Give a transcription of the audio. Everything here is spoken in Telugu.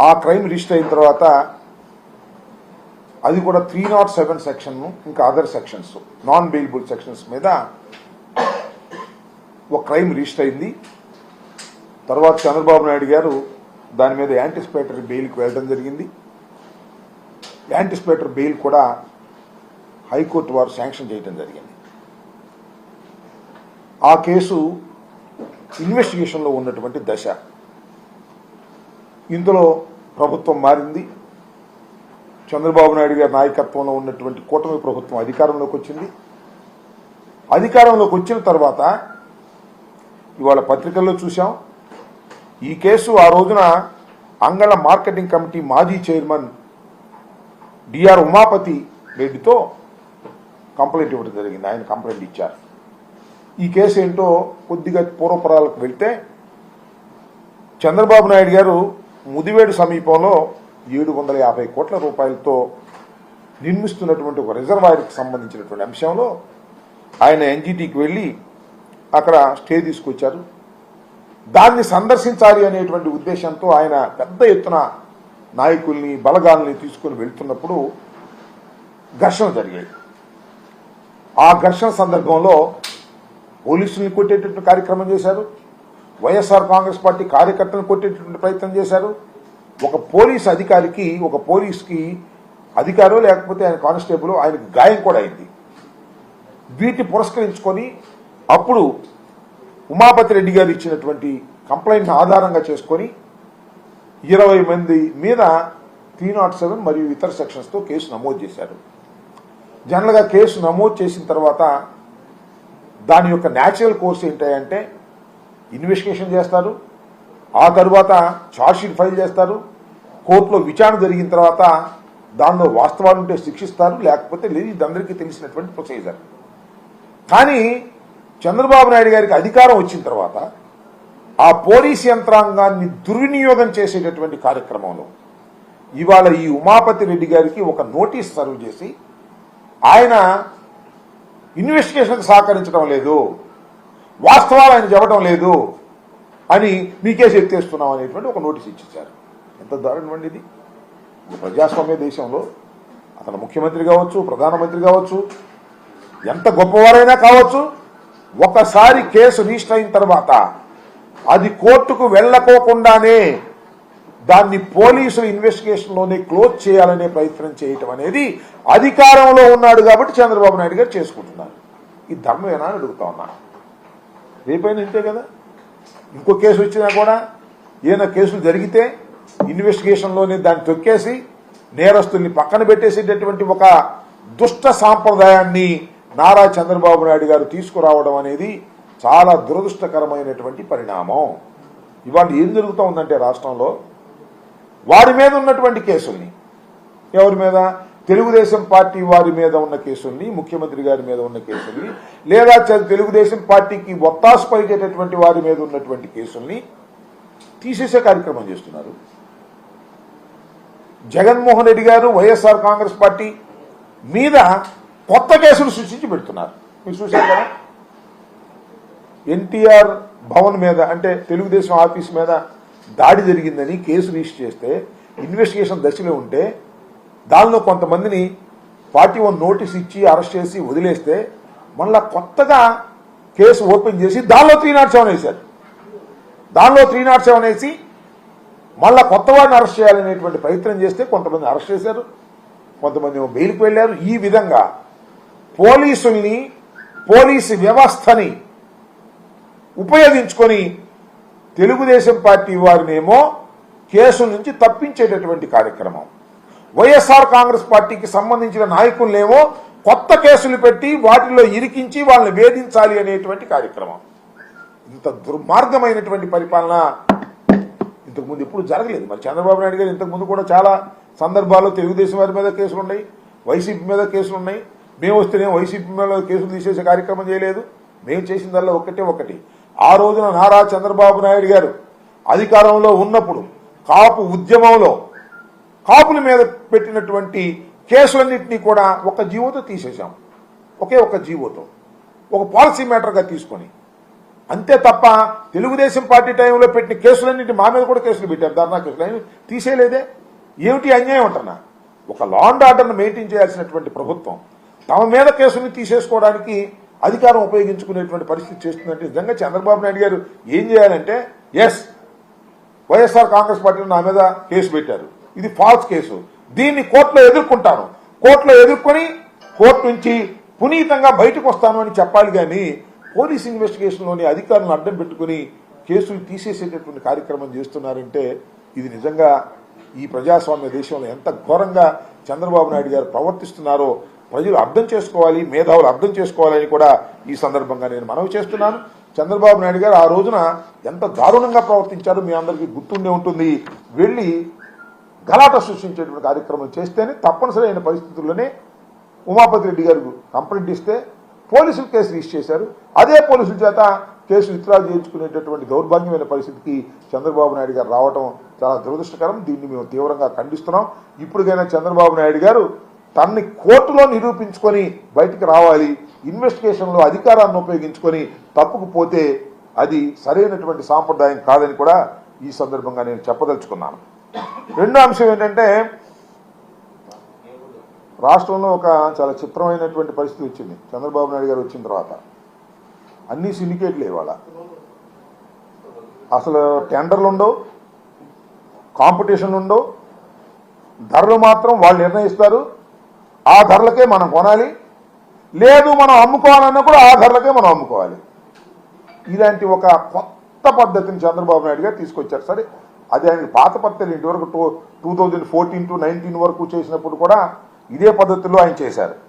ఆ క్రైమ్ రిజిస్టర్ అయిన తర్వాత అది కూడా 307 సెక్షన్ ఇంకా other sections non bailable sections మీద ఒక క్రైమ్ రిజిస్టర్ అయింది. తర్వాత చంద్రబాబు నాయుడు గారు దాని మీద యాంటిసిపేటరీ బెయిల్కి వెళ్ళడం జరిగింది. యాంటిసిపేటరీ బెయిల్ కూడా హైకోర్టు వారు శాంక్షన్ చేయడం జరిగింది. ఆ కేసు ఇన్వెస్టిగేషన్లో ఉన్నటువంటి దశ. ఇందులో ప్రభుత్వం మారింది. చంద్రబాబు నాయుడు గారి నాయకత్వంలో ఉన్నటువంటి కూటమి ప్రభుత్వం అధికారంలోకి వచ్చింది. అధికారంలోకి వచ్చిన తర్వాత ఇవాళ పత్రికల్లో చూసాం. ఈ కేసు ఆ రోజున అంగళ మార్కెటింగ్ కమిటీ మాజీ చైర్మన్ డిఆర్ ఉమాపతి రెడ్డితో కంప్లైంట్ ఇవ్వడం జరిగింది. ఆయన కంప్లైంట్ ఇచ్చారు. ఈ కేసు ఏంటో కొద్దిగా పూర్వపరాలకు వెళ్తే, చంద్రబాబు నాయుడు గారు ముదివేడు సమీపంలో 750 కోట్ల రూపాయలతో నిర్మిస్తున్నటువంటి ఒక రిజర్వాయర్కి సంబంధించినటువంటి అంశంలో ఆయన ఎన్జిటికి వెళ్ళి అక్కడ స్టే తీసుకొచ్చారు. దాన్ని సందర్శించాలి అనేటువంటి ఉద్దేశంతో ఆయన పెద్ద ఎత్తున నాయకుల్ని బలగాల్ని తీసుకుని వెళ్తున్నప్పుడు ఘర్షణ జరిగాయి. ఆ ఘర్షణ సందర్భంలో పోలీసుల్ని కొట్టేటటువంటి కార్యక్రమం చేశారు. వైఎస్ఆర్ కాంగ్రెస్ పార్టీ కార్యకర్తలను కొట్టేటటువంటి ప్రయత్నం చేశారు. ఒక పోలీస్ అధికారికి, ఒక పోలీస్కి అధికారో లేకపోతే ఆయన కానిస్టేబుల్, ఆయనకు గాయం కూడా అయింది. వీటిని పురస్కరించుకొని అప్పుడు ఉమాపతి రెడ్డి గారు ఇచ్చినటువంటి కంప్లైంట్ను ఆధారంగా చేసుకొని 20 మంది మీద 307 మరియు ఇతర సెక్షన్స్తో కేసు నమోదు చేశారు. జనరల్గా కేసు నమోదు చేసిన తర్వాత దాని యొక్క న్యాచురల్ కోర్స్ ఏంటంటే ఇన్వెస్టిగేషన్ చేస్తారు, ఆ తర్వాత ఛార్జ్షీట్ ఫైల్ చేస్తారు, కోర్టులో విచారణ జరిగిన తర్వాత దానిలో వాస్తవాలు ఉంటే శిక్షిస్తారు, లేకపోతే లేదు. ఇది అందరికీ తెలిసినటువంటి ప్రొసీజర్. కానీ చంద్రబాబు నాయుడు గారికి అధికారం వచ్చిన తర్వాత ఆ పోలీస్ యంత్రాంగాన్ని దుర్వినియోగం చేసేటటువంటి కార్యక్రమంలో ఇవాళ ఈ ఉమాపతి రెడ్డి గారికి ఒక నోటీస్ సర్వ్ చేసి ఆయన ఇన్వెస్టిగేషన్కి సహకరించడం లేదు, వాస్తవాలు ఆయన చెప్పడం లేదు అని మీకేసి ఎత్తేస్తున్నాం అనేటువంటి ఒక నోటీస్ ఇచ్చేశారు. ఎంత దారుణం అండి ఇది! ప్రజాస్వామ్య దేశంలో అతను ముఖ్యమంత్రి కావచ్చు, ప్రధానమంత్రి కావచ్చు, ఎంత గొప్పవారైనా కావచ్చు, ఒకసారి కేసు రిజిస్టర్ అయిన తర్వాత అది కోర్టుకు వెళ్ళకోకుండానే దాన్ని పోలీసులు ఇన్వెస్టిగేషన్లోనే క్లోజ్ చేయాలనే ప్రయత్నం చేయటం అనేది అధికారంలో ఉన్నాడు కాబట్టి చంద్రబాబు నాయుడు గారు చేసుకుంటున్నారు. ఈ ధర్మమేనా అని అడుగుతా ఉన్నా. రేపైనా ఇంతే కదా. ఇంకో కేసు వచ్చినా కూడా ఏదైనా కేసులు జరిగితే ఇన్వెస్టిగేషన్లోనే దాన్ని తొక్కేసి నేరస్తుల్ని పక్కన పెట్టేసేటటువంటి ఒక దుష్ట సాంప్రదాయాన్ని నారా చంద్రబాబు నాయుడు గారు తీసుకురావడం అనేది చాలా దురదృష్టకరమైనటువంటి పరిణామం. ఇవాళ ఏం జరుగుతూ ఉందంటే రాష్ట్రంలో వారి మీద ఉన్నటువంటి కేసుల్ని, ఎవరి మీద, తెలుగుదేశం పార్టీ వారి మీద ఉన్న కేసుల్ని, ముఖ్యమంత్రి గారి మీద ఉన్న కేసుల్ని, లేదా తెలుగుదేశం పార్టీకి ఒత్తాసు పలికేటటువంటి వారి మీద ఉన్నటువంటి కేసుల్ని తీసేసే కార్యక్రమం చేస్తున్నారు. జగన్మోహన్ రెడ్డి గారు వైఎస్ఆర్ కాంగ్రెస్ పార్టీ మీద కొత్త కేసులు సృష్టించి పెడుతున్నారు. మీరు చూశారు కదా, ఎన్టీఆర్ భవన్ మీద అంటే తెలుగుదేశం ఆఫీస్ మీద దాడి జరిగిందని కేసు రిజిస్టర్ చేస్తే ఇన్వెస్టిగేషన్ దశలో ఉంటే దానిలో కొంతమందిని 41 నోటీస్ ఇచ్చి అరెస్ట్ చేసి వదిలేస్తే మళ్ళా కొత్తగా కేసు ఓపెన్ చేసి దానిలో 307 వేశారు. దానిలో 307 వేసి మళ్ళా కొత్త వారిని అరెస్ట్ చేయాలనేటువంటి ప్రయత్నం చేస్తే కొంతమంది అరెస్ట్ చేశారు, కొంతమంది బెయిల్కి వెళ్ళారు. ఈ విధంగా పోలీసుల్ని, పోలీసు వ్యవస్థని ఉపయోగించుకొని తెలుగుదేశం పార్టీ వారినేమో కేసుల నుంచి తప్పించేటటువంటి కార్యక్రమం, వైఎస్ఆర్ కాంగ్రెస్ పార్టీకి సంబంధించిన నాయకులనేమో కొత్త కేసులు పెట్టి వాటిల్లో ఇరికించి వాళ్ళని వేధించాలి అనేటువంటి కార్యక్రమం. ఇంత దుర్మార్గమైనటువంటి పరిపాలన ఇంతకుముందు ఎప్పుడు జరగలేదు. మరి చంద్రబాబు నాయుడు గారు ఇంతకుముందు కూడా చాలా సందర్భాల్లో తెలుగుదేశం వారి మీద కేసులు ఉన్నాయి, వైసీపీ మీద కేసులు ఉన్నాయి. మేము వస్తేనే వైసీపీ మీద కేసులు తీసేసే కార్యక్రమం చేయలేదు. మేము చేసిందల్లా ఒకటి, ఆ రోజున నారా చంద్రబాబు నాయుడు గారు అధికారంలో ఉన్నప్పుడు కాపు ఉద్యమంలో కాపుల మీద పెట్టినటువంటి కేసులన్నింటినీ కూడా ఒక జీవోతో తీసేశాం. ఒకే ఒక జీవోతో, ఒక పాలసీ మ్యాటర్గా తీసుకొని అంతే తప్ప తెలుగుదేశం పార్టీ టైంలో పెట్టిన కేసులన్నింటి మా మీద కూడా కేసులు పెట్టారు, ధర్నా కేసులు. ఆయన తీసేయలేదే. ఏమిటి అన్యాయం అంటున్నా? ఒక లా అండ్ ఆర్డర్ను మెయింటైన్ చేయాల్సినటువంటి ప్రభుత్వం తమ మీద కేసుల్ని తీసేసుకోవడానికి అధికారం ఉపయోగించుకునేటువంటి పరిస్థితి చేస్తుందంటే నిజంగా చంద్రబాబు నాయుడు గారు ఏం చేయాలంటే, ఎస్ వైఎస్ఆర్ కాంగ్రెస్ పార్టీలో నా మీద కేసు పెట్టారు, ఇది ఫాల్స్ కేసు, దీన్ని కోర్టులో ఎదుర్కొంటాను, కోర్టులో ఎదుర్కొని కోర్టు నుంచి పునీతంగా బయటకు వస్తాను అని చెప్పాలి. కానీ పోలీస్ ఇన్వెస్టిగేషన్లోని అధికారులను అడ్డం పెట్టుకుని కేసులు తీసేసేటటువంటి కార్యక్రమం చేస్తున్నారంటే ఇది నిజంగా ఈ ప్రజాస్వామ్య దేశంలో ఎంత ఘోరంగా చంద్రబాబు నాయుడు గారు ప్రవర్తిస్తున్నారో ప్రజలు అర్థం చేసుకోవాలి, మేధావులు అర్థం చేసుకోవాలని కూడా ఈ సందర్భంగా నేను మనవి చేస్తున్నాను. చంద్రబాబు నాయుడు గారు ఆ రోజున ఎంత దారుణంగా ప్రవర్తించారో మీ అందరికీ గుర్తుండే ఉంటుంది. వెళ్ళి గలాట సృష్టించేటువంటి కార్యక్రమం చేస్తేనే తప్పనిసరి అయిన పరిస్థితుల్లోనే ఉమాపతి రెడ్డి గారు కంప్లైంట్ ఇస్తే పోలీసులు కేసు రిజిస్టర్ చేశారు. అదే పోలీసుల చేత కేసు విత్డ్రా చేయించుకునేటటువంటి దౌర్భాగ్యమైన పరిస్థితికి చంద్రబాబు నాయుడు గారు రావడం చాలా దురదృష్టకరం. దీన్ని మేము తీవ్రంగా ఖండిస్తున్నాం. ఇప్పటికైనా చంద్రబాబు నాయుడు గారు తనని కోర్టులో నిరూపించుకొని బయటికి రావాలి. ఇన్వెస్టిగేషన్లో అధికారాన్ని ఉపయోగించుకొని తప్పుకు పోతే అది సరైనటువంటి సాంప్రదాయం కాదని కూడా ఈ సందర్భంగా నేను చెప్పదలుచుకున్నాను. రెండో అంశం ఏంటంటే, రాష్ట్రంలో ఒక చాలా చిత్రమైనటువంటి పరిస్థితి వచ్చింది చంద్రబాబు నాయుడు గారు వచ్చిన తర్వాత. అన్ని సిండికేట్లు ఇవాళ అసలు టెండర్లు ఉండవు, కాంపిటీషన్లు ఉండవు, ధరలు మాత్రం వాళ్ళు నిర్ణయిస్తారు, ఆ ధరలకే మనం కొనాలి, లేదు మనం అమ్ముకోవాలన్నా కూడా ఆ ధరలకే మనం అమ్ముకోవాలి. ఇలాంటి ఒక కొత్త పద్ధతిని చంద్రబాబు నాయుడు గారు తీసుకొచ్చారు. సరే, అది ఆయన పాత పద్ధతులు ఇంటి వరకు 2014 to 19 వరకు చేసినప్పుడు కూడా ఇదే పద్ధతిలో ఆయన చేశారు.